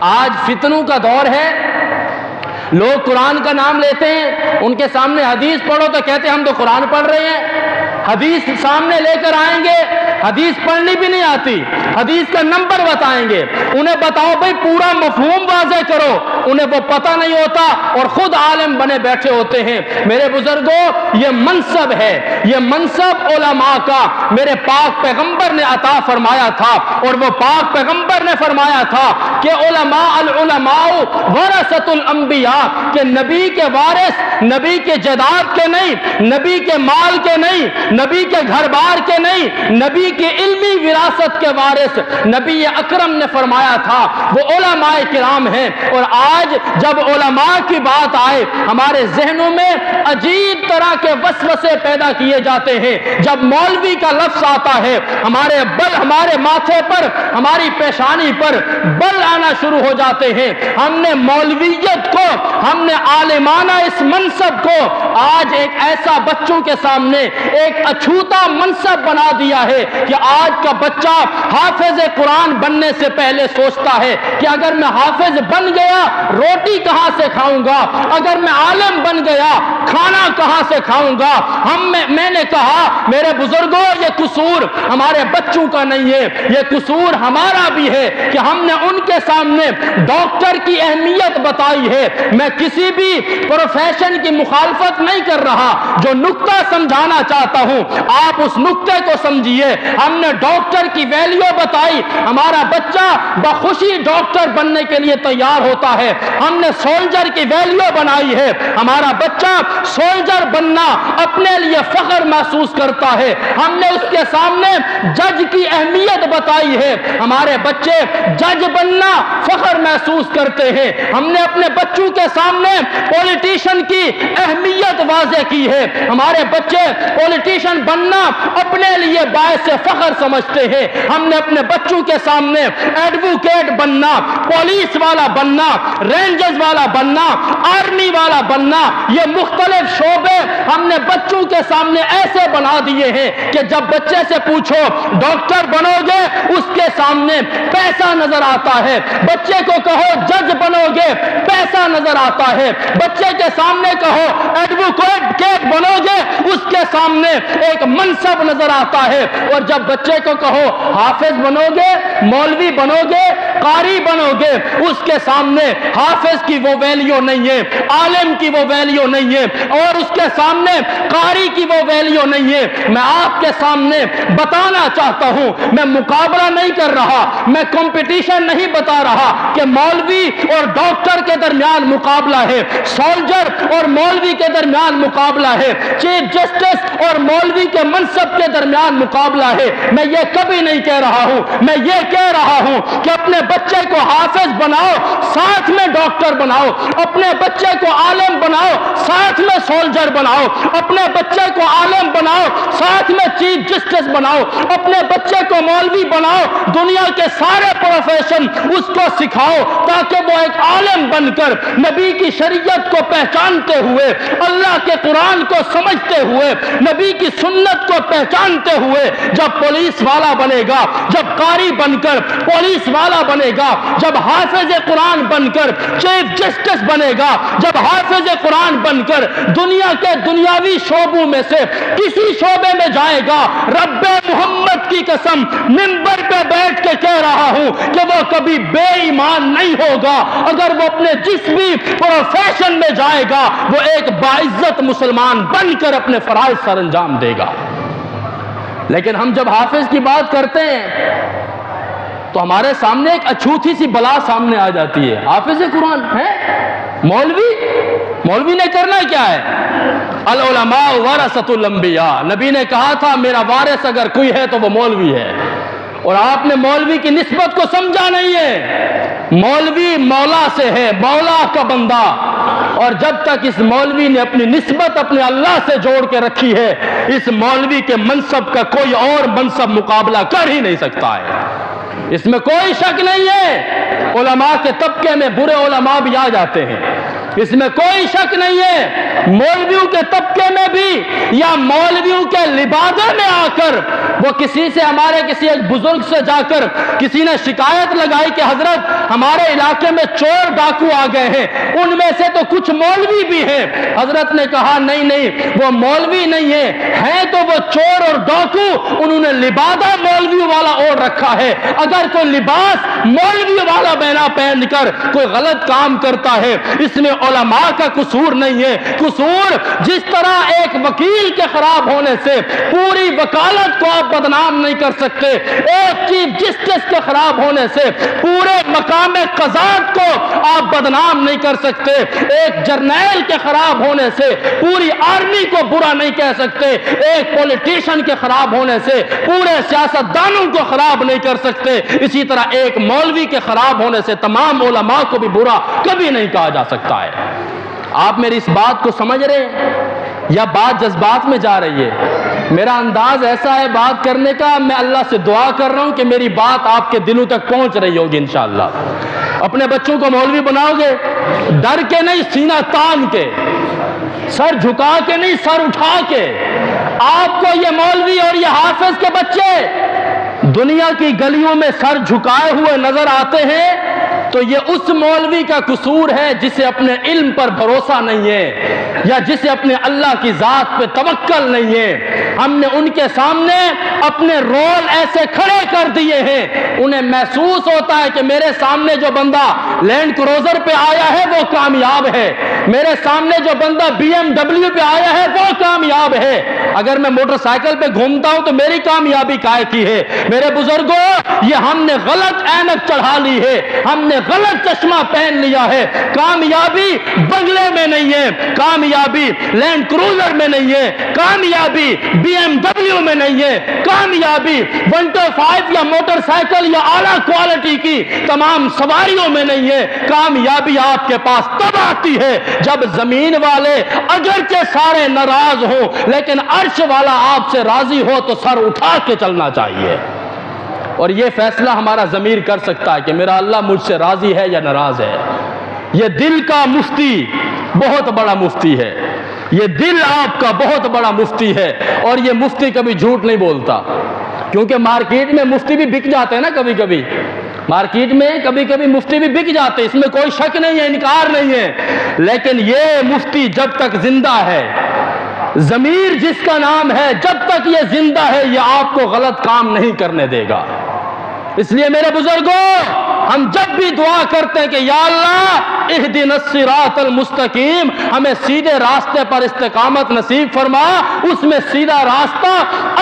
آج فتنوں کا دور ہے، لوگ قرآن کا نام لیتے ہیں، ان کے سامنے حدیث پڑھو تو کہتے ہیں ہم تو قرآن پڑھ رہے ہیں، حدیث سامنے لے کر آئیں گے، حدیث پڑھنی بھی نہیں آتی، حدیث کا نمبر بتائیں گے، انہیں بتاؤ بھئی پورا مفہوم واضح کرو، انہیں وہ پتہ نہیں ہوتا اور خود عالم بنے بیٹھے ہوتے ہیں۔ میرے بزرگوں، یہ منصب ہے، یہ منصب علماء کا میرے پاک پیغمبر نے عطا فرمایا تھا، اور وہ پاک پیغمبر نے فرمایا تھا کہ العلماء ورثۃ الانبیاء، کہ نبی کے وارث نبی کے جائیداد کے نہیں، نبی کے مال کے نہیں، نبی کے گھر بار کے نہیں، نبی کے علمی وراثت کے وارث نبی اکرم نے فرمایا تھا وہ علماء کرام ہیں۔ اور آج جب علماء کی بات آئے ہمارے ذہنوں میں عجیب طرح کے وسوسے پیدا کیے جاتے ہیں۔ جب مولوی کا لفظ آتا ہے ہمارے ماتھے پر، ہماری پیشانی پر بل آنا شروع ہو جاتے ہیں۔ ہم نے مولویت کو، ہم نے عالمانہ اس منصب کو آج ایک ایسا بچوں کے سامنے ایک اچھوتا منصب بنا دیا ہے کہ آج کا بچہ حافظ قرآن بننے سے پہلے سوچتا ہے کہ اگر میں حافظ بن گیا روٹی کہاں سے کھاؤں گا، اگر میں عالم بن گیا کھانا کہاں سے کھاؤں گا۔ میں نے کہا میرے بزرگوں، یہ قصور ہمارے بچوں کا نہیں ہے، یہ قصور ہمارا بھی ہے کہ ہم نے ان کے سامنے ڈاکٹر کی اہمیت بتائی ہے۔ میں کسی بھی پروفیشن کی مخالفت نہیں کر رہا، جو نقطہ سمجھانا چاہتا ہوں آپ اس نقطے کو سمجھیے۔ ہم نے ڈاکٹر کی ویلیو بتائی، ہمارا بچہ بخوشی ڈاکٹر بننے کے لیے تیار ہوتا ہے۔ ہم نے سولجر کی ویلیو بنائی ہے، ہمارا بچہ سولجر بننا اپنے لیے فخر محسوس کرتا ہے۔ ہم نے اس کے سامنے جج کی اہمیت بتائی ہے، ہمارے بچے جج بننا فخر محسوس کرتے ہیں۔ ہم نے اپنے بچوں کے سامنے پولیٹیشین کی اہمیت واضح کی ہے، ہمارے بچے پولیٹیشین بننا اپنے لیے باعث فخر سمجھتے ہیں۔ ہم نے اپنے بچوں کے سامنے ایڈوکیٹ بننا، پولیس والا بننا، رینجرز والا بننا، آرمی والا بننا، یہ مختلف شعبے ہم نے بچوں کے سامنے ایسے بنا دیے ہیں کہ جب بچے سے پوچھو ڈاکٹر بنو گے اس کے سامنے پیسہ نظر آتا ہے، بچے کو کہو جج بنو گے پیسہ نظر آتا ہے، بچے کے سامنے کہو ایڈوکیٹ بنو گے اس کے سامنے ایک منصب نظر آتا ہے، اور جب بچے کو کہو حافظ بنو گے، مولوی بنو گے، قاری بنو گے، اس کے سامنے حافظ کی وہ ویلیو نہیں ہے، عالم کی وہ ویلیو نہیں ہے، اور اس کے سامنے قاری کی وہ ویلیو نہیں ہے۔ میں آپ کے سامنے بتانا چاہتا ہوں، میں مقابلہ نہیں کر رہا، میں کمپٹیشن نہیں بتا رہا کہ مولوی اور ڈاکٹر کے درمیان مقابلہ ہے، سولجر اور مولوی کے درمیان مقابلہ ہے، چیف جسٹس اور مولوی کے منصب کے درمیان مقابلہ ہے۔ میں یہ کبھی نہیں کہہ رہا ہوں، میں یہ کہہ رہا ہوں کہ اپنے بچے کو حافظ بناؤ ساتھ میں ڈاکٹر بناؤ، اپنے بچے کو عالم بناؤ ساتھ میں سولجر بناؤ، اپنے بچے کو عالم بناؤ ساتھ میں چیف جسٹس بناؤ، اپنے بچے کو مولوی بناؤ، دنیا کے سارے پروفیشن اس کو سکھاؤ تاکہ وہ ایک عالم بن کر نبی کی شریعت کو پہچانتے ہوئے، اللہ کے قرآن کو سمجھتے ہوئے، نبی کی سنت کو پہچانتے ہوئے جب پولیس والا بنے گا، جب قاری بن کر پولیس والا بنے گا، جب حافظ قرآن بن کر چیف جسٹس بنے گا، جب حافظ قرآن بن کر دنیا کے دنیاوی شعبوں میں سے کسی شعبے میں جائے گا، رب محمد کی قسم منبر پہ بیٹھ کے کہہ رہا ہوں کہ وہ کبھی بے ایمان نہیں ہوگا۔ اگر وہ اپنے جس بھی پروفیشن میں جائے گا وہ ایک باعزت مسلمان بن کر اپنے فرائض سر انجام دے گا۔ لیکن ہم جب حافظ کی بات کرتے ہیں تو ہمارے سامنے ایک اچھوتی سی بلا سامنے آ جاتی ہے، حافظ قرآن ہے، مولوی نے کرنا کیا ہے؟ العلماء ورثۃ الانبیاء، نبی نے کہا تھا میرا وارث اگر کوئی ہے تو وہ مولوی ہے، اور آپ نے مولوی کی نسبت کو سمجھا نہیں ہے۔ مولوی مولا سے ہے، مولا کا بندہ، اور جب تک اس مولوی نے اپنی نسبت اپنے اللہ سے جوڑ کے رکھی ہے اس مولوی کے منصب کا کوئی اور منصب مقابلہ کر ہی نہیں سکتا ہے، اس میں کوئی شک نہیں ہے۔ علماء کے طبقے میں برے علماء بھی آ جاتے ہیں، اس میں کوئی شک نہیں ہے۔ مولویوں کے طبقے میں بھی یا مولویوں کے لبادے میں آ کر وہ کسی سے، ہمارے کسی ایک بزرگ سے جا کر کسی نے شکایت لگائی کہ حضرت ہمارے علاقے میں چور ڈاکو آ گئے ہیں، ان میں سے تو کچھ مولوی بھی ہیں۔ حضرت نے کہا نہیں نہیں، وہ مولوی نہیں ہے تو وہ چور اور ڈاکو، انہوں نے لبادہ مولوی والا اوڑھ رکھا ہے۔ اگر کوئی لباس مولوی والا بہنا پہن کر کوئی غلط کام کرتا ہے، اس میں علماء کا قصور نہیں ہے۔ قصور جس طرح ایک وکیل کے خراب ہونے سے پوری وکالت کو آپ بدنام نہیں کر سکتے، ایک چیف جسٹس کے خراب ہونے سے پورے مقام قضات کو آپ بدنام نہیں کر سکتے، ایک جرنیل کے خراب ہونے سے پوری آرمی کو برا نہیں کہہ سکتے، ایک پولیٹیشن کے خراب ہونے سے پورے سیاستدانوں کو خراب نہیں کر سکتے، اسی طرح ایک مولوی کے خراب ہونے سے تمام علماء کو بھی برا کبھی نہیں کہا جا سکتا ہے۔ آپ میری اس بات کو سمجھ رہے ہیں یا بات جذبات میں جا رہی ہے؟ میرا انداز ایسا ہے بات کرنے کا، میں اللہ سے دعا کر رہا ہوں کہ میری بات آپ کے دلوں تک پہنچ رہی ہوگی انشاءاللہ۔ اپنے بچوں کو مولوی بناؤ گے، ڈر کے نہیں، سینہ تان کے، سر جھکا کے نہیں، سر اٹھا کے۔ آپ کو یہ مولوی اور یہ حافظ کے بچے دنیا کی گلیوں میں سر جھکائے ہوئے نظر آتے ہیں تو یہ اس مولوی کا قصور ہے جسے اپنے علم پر بھروسہ نہیں ہے یا جسے اپنے اللہ کی ذات پہ توکل نہیں ہے۔ ہم نے ان کے سامنے اپنے رول ایسے کھڑے کر دیے ہیں، انہیں محسوس ہوتا ہے کہ میرے سامنے جو بندہ لینڈ کروزر پہ آیا ہے وہ کامیاب ہے، میرے سامنے جو بندہ BMW پہ آیا ہے وہ کامیاب ہے، اگر میں موٹر سائیکل پہ گھومتا ہوں تو میری کامیابی کائے کی ہے؟ میرے بزرگوں، یہ ہم نے غلط اینک چڑھا لی ہے، ہم نے غلط چشمہ پہن لیا ہے۔ کامیابی بنگلے میں نہیں ہے، کامیابی لینڈ کروزر میں نہیں ہے، کامیابی BMW میں نہیں ہے، کامیابی 125 یا موٹر سائیکل یا اعلیٰ کوالٹی کی تمام سواریوں میں نہیں ہے۔ کامیابی آپ کے پاس تب آتی ہے جب زمین والے اگرچہ سارے ناراض ہوں لیکن عرش والا آپ سے راضی ہو تو سر اٹھا کے چلنا چاہیے، اور یہ فیصلہ ہمارا ضمیر کر سکتا ہے کہ میرا اللہ مجھ سے راضی ہے یا ناراض ہے۔ یہ دل کا مفتی بہت بڑا مفتی ہے، یہ دل آپ کا بہت بڑا مفتی ہے، اور یہ مفتی کبھی جھوٹ نہیں بولتا، کیونکہ مارکیٹ میں مفتی بھی بک جاتے ہیں نا، کبھی کبھی مارکیٹ میں کبھی کبھی مفتی بھی بک جاتے ہیں، اس میں کوئی شک نہیں ہے، انکار نہیں ہے، لیکن یہ مفتی جب تک زندہ ہے، ضمیر جس کا نام ہے، جب تک یہ زندہ ہے یہ آپ کو غلط کام نہیں کرنے دے گا۔ اس لیے میرے بزرگوں، ہم جب بھی دعا کرتے ہیں کہ یا اللہ اہدنا الصراط المستقیم، ہمیں سیدھے راستے پر استقامت نصیب فرما، اس میں سیدھا راستہ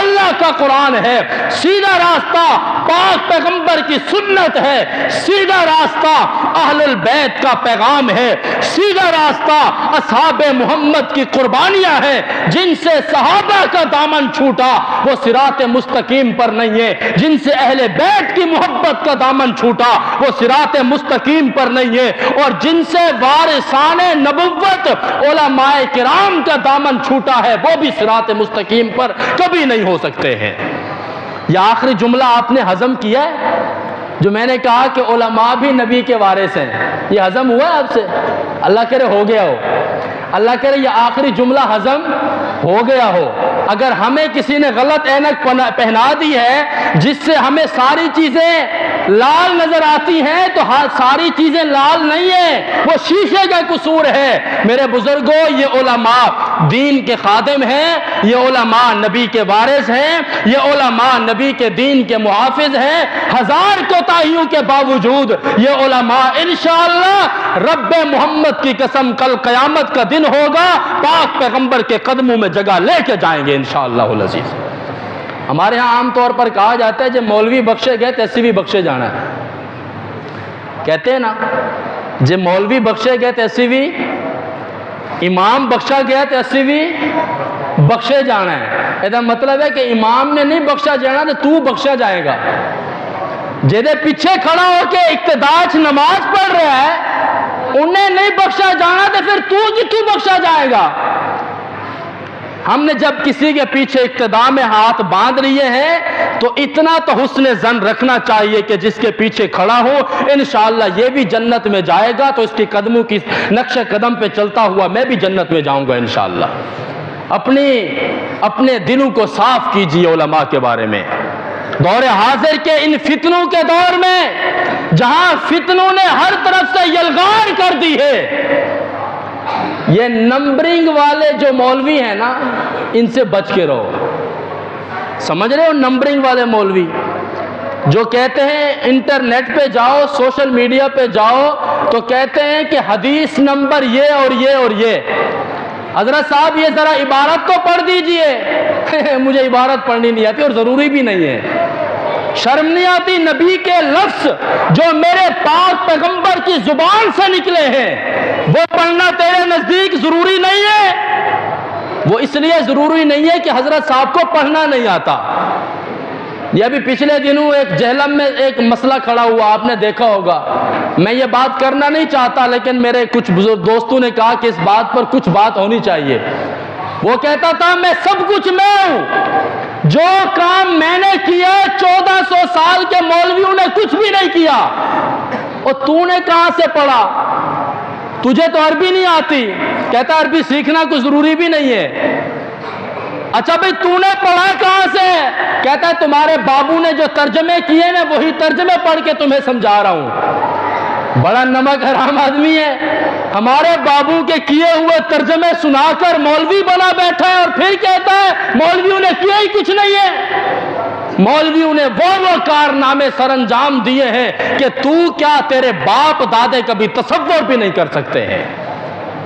اللہ کا قرآن ہے، سیدھا راستہ پاک پیغمبر کی سنت ہے، سیدھا راستہ اہل البیت کا پیغام ہے، سیدھا راستہ اصحاب محمد کی قربانیاں ہیں، جن سے صحابہ کا دامن چھوٹا وہ صراط مستقیم پر نہیں ہے، جن سے اہل بیت کی محبت کا دامن چھوٹا وہ صراط مستقیم پر نہیں ہے، اور جن سے وارثان نبوت علماء کرام کا دامن چھوٹا ہے وہ بھی صراط مستقیم پر کبھی نہیں ہو سکتے ہیں۔ یہ آخری جملہ آپ نے ہضم کیا ہے جو میں نے کہا کہ علماء بھی نبی کے وارث ہیں، یہ ہضم ہوا ہے آپ سے؟ اللہ کرے ہو گیا ہو، اللہ کرے یہ آخری جملہ ہضم ہو گیا ہو۔ اگر ہمیں کسی نے غلط اینک پہنا دی ہے جس سے ہمیں ساری چیزیں لال نظر آتی ہیں تو ساری چیزیں لال نہیں ہیں، وہ شیشے کا قصور ہے۔ میرے بزرگوں، یہ علماء دین کے خادم ہیں، یہ علماء نبی کے وارث ہیں، یہ علماء نبی کے دین کے محافظ ہیں۔ ہزار کوتاہیوں کے باوجود یہ علماء انشاءاللہ رب محمد کی قسم کل قیامت کا دن ہوگا، پاک پیغمبر کے قدموں میں جگہ لے کے جائیں گے انشاءاللہ العزیز۔ ہمارے ہاں عام طور پر کہا جاتا ہے جب مولوی بخشے گئے تو ایسی بھی بخشے جانا ہے، کہتے ہیں نا، جب مولوی بخشے گئے تو ایسی بھی، امام بخشا گیا تو ایسی بھی بخشے جانا ہے۔ ایسا مطلب ہے کہ امام نے نہیں بخشا جانا تو بخشا جائے گا۔ جہدے پیچھے کھڑا ہو کے اقتداء نماز پڑھ رہا ہے انہیں نہیں بخشا جانا تو پھر تو بخشا جائے گا۔ ہم نے جب کسی کے پیچھے اقتداء میں ہاتھ باندھ لیے ہیں تو اتنا تو حسن ظن رکھنا چاہیے کہ جس کے پیچھے کھڑا ہو انشاءاللہ یہ بھی جنت میں جائے گا تو اس کے قدموں کی نقش قدم پہ چلتا ہوا میں بھی جنت میں جاؤں گا انشاءاللہ۔ اپنے دلوں کو صاف کیجیے علماء کے بارے میں۔ دور حاضر کے ان فتنوں کے دور میں جہاں فتنوں نے ہر طرف سے یلغار کر دی ہے، یہ نمبرنگ والے جو مولوی ہیں نا ان سے بچ کے رہو۔ سمجھ رہے ہو؟ نمبرنگ والے مولوی جو کہتے ہیں انٹرنیٹ پہ جاؤ، سوشل میڈیا پہ جاؤ تو کہتے ہیں کہ حدیث نمبر یہ اور یہ اور یہ۔ حضرت صاحب یہ ذرا عبارت تو پڑھ دیجئے۔ مجھے عبارت پڑھنی نہیں آتی اور ضروری بھی نہیں ہے۔ شرم نہیں آتی؟ نبی کے لفظ جو میرے پاک پیغمبر کی زبان سے نکلے ہیں وہ پڑھنا تیرے نزدیک ضروری نہیں ہے؟ وہ اس لیے ضروری نہیں ہے کہ حضرت صاحب کو پڑھنا نہیں آتا۔ یہ ابھی پچھلے دنوں ایک جہلم میں ایک مسئلہ کھڑا ہوا، آپ نے دیکھا ہوگا۔ میں یہ بات کرنا نہیں چاہتا لیکن میرے کچھ بزرگ دوستوں نے کہا کہ اس بات پر کچھ بات ہونی چاہیے۔ وہ کہتا تھا میں سب کچھ میں ہوں، جو کام میں نے کیا 1400 سال کے مولویوں نے کچھ بھی نہیں کیا۔ اور تو نے کہاں سے پڑھا؟ تجھے تو عربی نہیں آتی۔ کہتا عربی سیکھنا کوئی ضروری بھی نہیں ہے۔ اچھا بھئی تو نے پڑھا کہاں سے؟ کہتا ہے تمہارے بابو نے جو ترجمے کیے نا وہی ترجمے پڑھ کے تمہیں سمجھا رہا ہوں۔ بڑا نمک حرام آدمی ہے، ہمارے بابو کے کیے ہوئے ترجمے سنا کر مولوی بنا بیٹھا ہے اور پھر کہتا ہے مولویوں نے کیا ہی کچھ نہیں ہے۔ مولویوں نے وہ کارنامے سر انجام دیے ہیں کہ تو کیا تیرے باپ دادے کبھی تصور بھی نہیں کر سکتے ہیں۔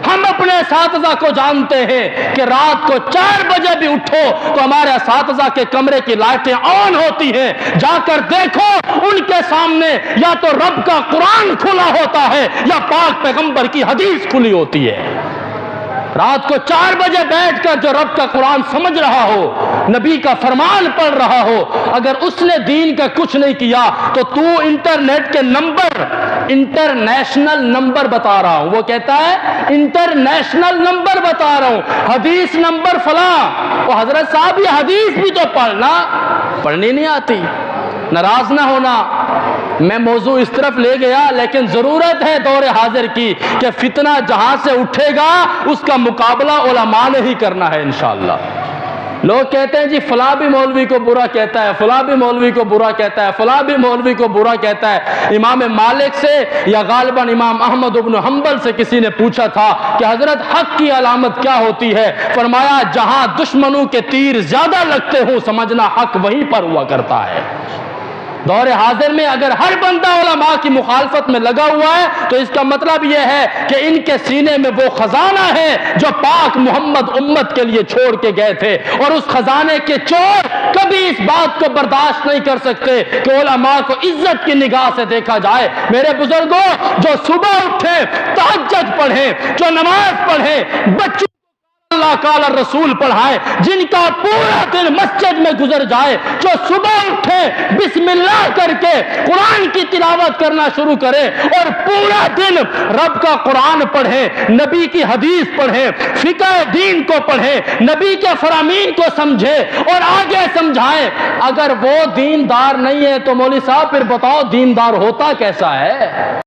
ہم اپنے اساتذہ کو جانتے ہیں کہ رات کو 4 بجے بھی اٹھو تو ہمارے اساتذہ کے کمرے کی لائٹیں آن ہوتی ہیں، جا کر دیکھو ان کے سامنے یا تو رب کا قرآن کھلا ہوتا ہے یا پاک پیغمبر کی حدیث کھلی ہوتی ہے۔ رات کو 4 بجے بیٹھ کر جو رب کا قرآن سمجھ رہا ہو، نبی کا فرمان پڑھ رہا ہو، اگر اس نے دین کا کچھ نہیں کیا تو انٹرنیٹ کے نمبر، انٹرنیشنل نمبر بتا رہا ہوں۔ وہ کہتا ہے انٹرنیشنل نمبر بتا رہا ہوں، حدیث نمبر فلاں۔ وہ حضرت صاحب یہ حدیث بھی تو پڑھنی نہیں آتی۔ ناراض نہ ہونا، میں موضوع اس طرف لے گیا لیکن ضرورت ہے دور حاضر کی کہ فتنہ جہاں سے اٹھے گا اس کا مقابلہ علماء نے ہی کرنا ہے انشاءاللہ۔ لوگ کہتے ہیں جی فلاں بھی مولوی کو برا کہتا ہے، فلاں بھی مولوی کو برا کہتا ہے، فلاں بھی مولوی کو برا کہتا ہے۔ امام مالک سے یا غالباً امام احمد بن حنبل سے کسی نے پوچھا تھا کہ حضرت حق کی علامت کیا ہوتی ہے؟ فرمایا جہاں دشمنوں کے تیر زیادہ لگتے ہوں سمجھنا حق وہیں پر ہوا کرتا ہے۔ دور حاضر میں اگر ہر بندہ علماء کی مخالفت میں لگا ہوا ہے تو اس کا مطلب یہ ہے کہ ان کے سینے میں وہ خزانہ ہے جو پاک محمد امت کے لیے چھوڑ کے گئے تھے، اور اس خزانے کے چور کبھی اس بات کو برداشت نہیں کر سکتے کہ علماء کو عزت کی نگاہ سے دیکھا جائے۔ میرے بزرگوں، جو صبح اٹھے تہجد پڑھیں، جو نماز پڑھیں، بچوں اللہ قال رسول پڑھائے، جن کا پورا دن مسجد میں گزر جائے، جو صبح اٹھے بسم اللہ کر کے قرآن کی تلاوت کرنا شروع کرے اور پورا دن رب کا قرآن پڑھے، نبی کی حدیث پڑھے، فقہ دین کو پڑھے، نبی کے فرامین کو سمجھے اور آگے سمجھائے۔ اگر وہ دیندار نہیں ہے تو مولوی صاحب پھر بتاؤ دیندار ہوتا کیسا ہے؟